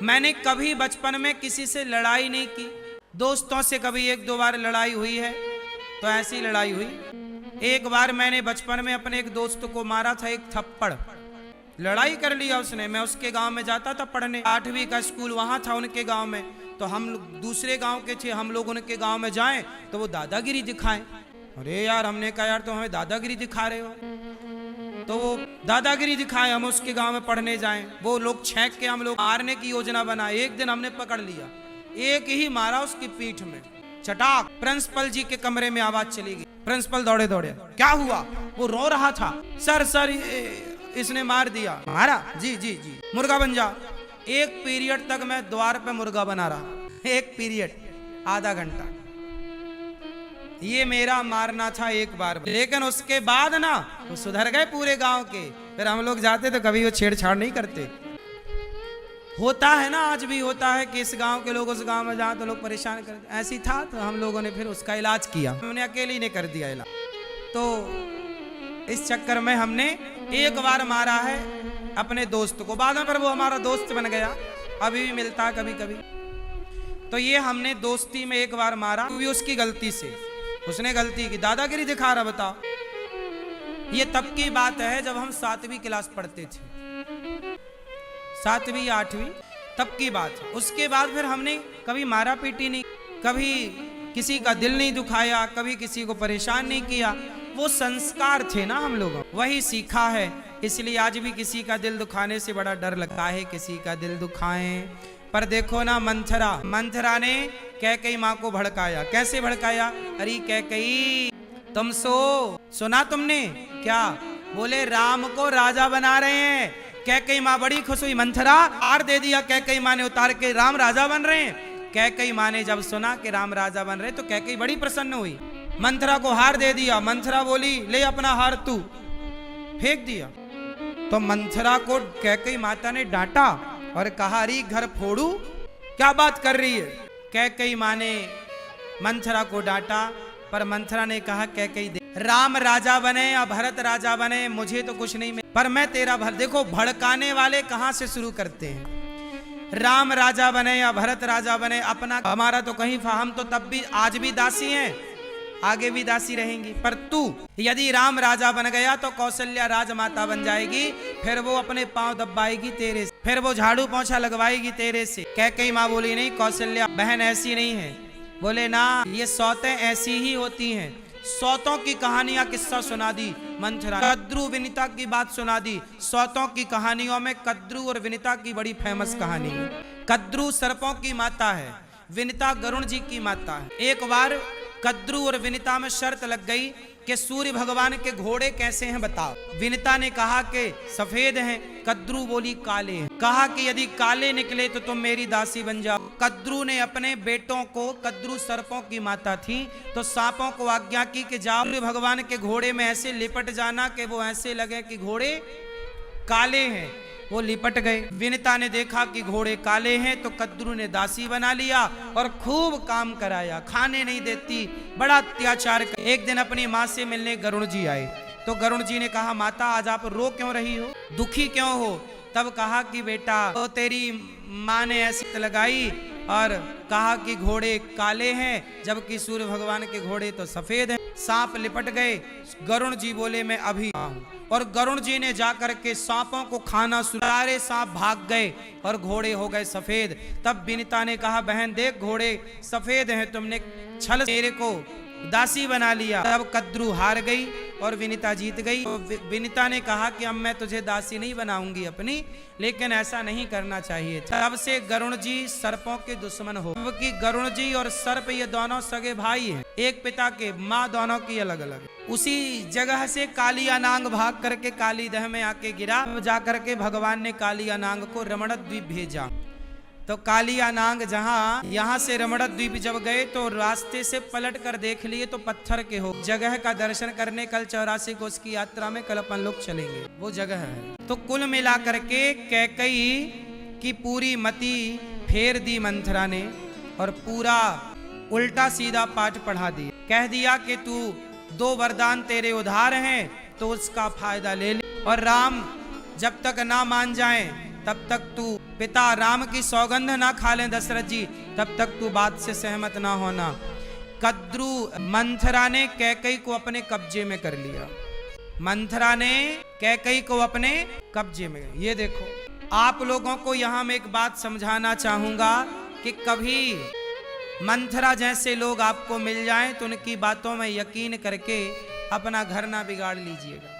मैंने कभी बचपन में किसी से लड़ाई नहीं की। दोस्तों से कभी एक दो बार लड़ाई हुई है, तो ऐसी लड़ाई हुई। एक बार मैंने बचपन में अपने एक दोस्त को मारा था एक थप्पड़, लड़ाई कर लिया उसने। मैं उसके गांव में जाता था पढ़ने, 8वीं का स्कूल वहां था उनके गांव में, तो हम दूसरे गांव के थे, हम लोग उनके गांव में जाएं तो वो दादागिरी दिखाएं। अरे यार, हमने कहा यार तो हमें दादागिरी दिखा रहे हो, तो वो दादागिरी दिखाए, हम उसके गांव में पढ़ने जाएं। वो लोग छेंक के हम लोग मारने की योजना बनाए। एक दिन हमने पकड़ लिया, एक ही मारा उसकी पीठ में, चटाक। प्रिंसिपल जी के कमरे में आवाज चली गई, प्रिंसिपल दौड़े दौड़े, क्या हुआ? वो रो रहा था, सर सर इसने मार दिया। मारा? जी जी जी, मुर्गा बन जा। एक पीरियड तक मैं द्वार पे मुर्गा बना रहा, एक पीरियड, आधा घंटा। ये मेरा मारना था एक बार, लेकिन उसके बाद ना वो सुधर गए पूरे गांव के। फिर हम लोग जाते तो कभी वो छेड़छाड़ नहीं करते। होता है ना, आज भी होता है कि इस गांव के लोग उस गांव में जाए तो लोग परेशान करते। ऐसी था तो हम लोगों ने फिर उसका इलाज किया, हमने अकेले ने कर दिया इलाज। तो इस चक्कर में हमने एक बार मारा है अपने दोस्त को, बाद में पर वो हमारा दोस्त बन गया, अभी भी मिलता है कभी कभी। तो ये हमने दोस्ती में एक बार मारा, वो भी उसकी गलती से, उसने गलती की, दादागिरी दिखा रहा। बताओ, ये तब की बात है जब हम 7वीं क्लास पढ़ते थे, 7वीं या 8वीं, तब की बात है। उसके बाद फिर हमने कभी मारा पीटी नहीं, कभी किसी का दिल नहीं दुखाया, कभी किसी को परेशान नहीं किया। वो संस्कार थे ना हम लोगों, वही सीखा है। इसलिए आज भी किसी का दिल दुखाने से बड़ा डर लगता है, किसी का दिल दुखाएं। पर देखो ना, मंथरा ने कैकेयी माँ को भड़काया। कैसे भड़काया? अरे कैकेयी, तुम सुना तुमने क्या? बोले राम को राजा बना रहे हैं। कैकेयी माँ बड़ी खुश हुई, मंथरा हार दे दिया कैकेयी माँ ने उतार के, राम राजा बन रहे हैं। कैकेयी माँ ने जब सुना कि राम राजा बन रहे तो कैकेयी बड़ी प्रसन्न हुई, मंथरा को हार दे दिया। मंथरा बोली ले अपना हार तू, फेंक दिया। तो मंथरा को कैकेयी माता ने डांटा और कहा अरे घर फोड़ू, क्या बात कर रही है? कैकेयी माँ ने मंथरा को डांटा, पर मंथरा ने कहा कैकेयी राम राजा बने या भरत राजा बने मुझे तो कुछ नहीं, पर मैं तेरा देखो भड़काने वाले कहां से शुरू करते हैं। राम राजा बने या भरत राजा बने, अपना हमारा तो कहीं, हम तो तब भी आज भी दासी हैं, आगे भी दासी रहेंगी। पर तू यदि राम राजा बन गया तो कौशल्या राजमाता बन जाएगी, फिर वो अपने पांव दबाएगी तेरे से, फिर वो झाड़ू पोंछा लगवाएगी तेरे से। कैकेयी माँ बोली नहीं, कौशल्या बहन ऐसी नहीं है। बोले ना, ये सौतें ऐसी ही होती हैं। सौतों की कहानियां किस्सा सुना दी मंथरा, कद्रू विनीता की बात सुना दी। सौतों की कहानियों में कद्रू और विनीता की बड़ी फेमस कहानी है। कद्रू सर्पों की माता है, विनीता गरुण जी की माता है। एक बार कद्रू और विनीता में शर्त लग गई कि सूर्य भगवान के घोड़े कैसे हैं बताओ। विनीता ने कहा कि सफेद हैं, कद्रू बोली काले हैं। कहा कि यदि काले निकले तो तुम मेरी दासी बन जाओ। कद्रू ने अपने बेटों को, कद्रू सर्पों की माता थी, तो सांपों को आज्ञा की कि जाओ सूर्य भगवान के घोड़े में ऐसे लिपट जाना कि वो ऐसे लगे कि घोड़े काले हैं। वो लिपट गए। विनीता ने देखा कि घोड़े काले हैं तो कद्रू ने दासी बना लिया और खूब काम कराया, खाने नहीं देती, बड़ा अत्याचार। एक दिन अपनी माँ से मिलने गरुण जी आए, तो गरुण जी ने कहा माता आज आप रो क्यों रही हो, दुखी क्यों हो? तब कहा कि बेटा तो तेरी माँ ने ऐसी लगाई और कहा कि घोड़े काले हैं जबकि सूर्य भगवान के घोड़े तो सफेद हैं। सांप लिपट गए। गरुण जी बोले मैं अभी आऊं, और गरुण जी ने जाकर के सांपों को खाना, सारे सांप भाग गए और घोड़े हो गए सफेद। तब विनीता ने कहा बहन देख घोड़े सफेद हैं, तुमने छल मेरे को दासी बना लिया। तब कद्रू हार गई और विनीता जीत गई। तो विनीता ने कहा कि अब मैं तुझे दासी नहीं बनाऊंगी अपनी, लेकिन ऐसा नहीं करना चाहिए। तब से गरुण जी सर्पों के दुश्मन हो, क्योंकि गरुण जी और सर्प ये दोनों सगे भाई हैं, एक पिता के, माँ दोनों की अलग अलग। उसी जगह से कालिया नांग भाग करके काली दह में आके गिरा, जाकर के भगवान ने कालिया नांग को रमण द्वीप भेजा। तो कालिया नांग जहाँ, यहाँ से रमण द्वीप जब गए तो रास्ते से पलट कर देख लिए तो पत्थर के हो। जगह का दर्शन करने कल 84 कोस की यात्रा में कल अपन लोग चलेंगे, वो जगह है। तो कुल मिला करके कैकेयी की पूरी मति फेर दी मंथरा ने और पूरा उल्टा सीधा पाठ पढ़ा दिया। कह दिया कि तू 2 वरदान तेरे उधार हैं तो उसका फायदा ले ले, और राम जब तक ना मान जाएं तब तक तू पिता राम की सौगंध ना खा लें दशरथ जी, तब तक तू बात से सहमत ना होना। कद्रू मंथरा ने कैकई को अपने कब्जे में कर लिया। मंथरा ने कैकई को अपने कब्जे में। ये देखो, आप लोगों को यहां मैं एक बात समझाना चाहूंगा कि कभी मंथरा जैसे लोग आपको मिल जाएं तो उनकी बातों में यकीन करके अपना घर ना बिगाड़ लीजिएगा।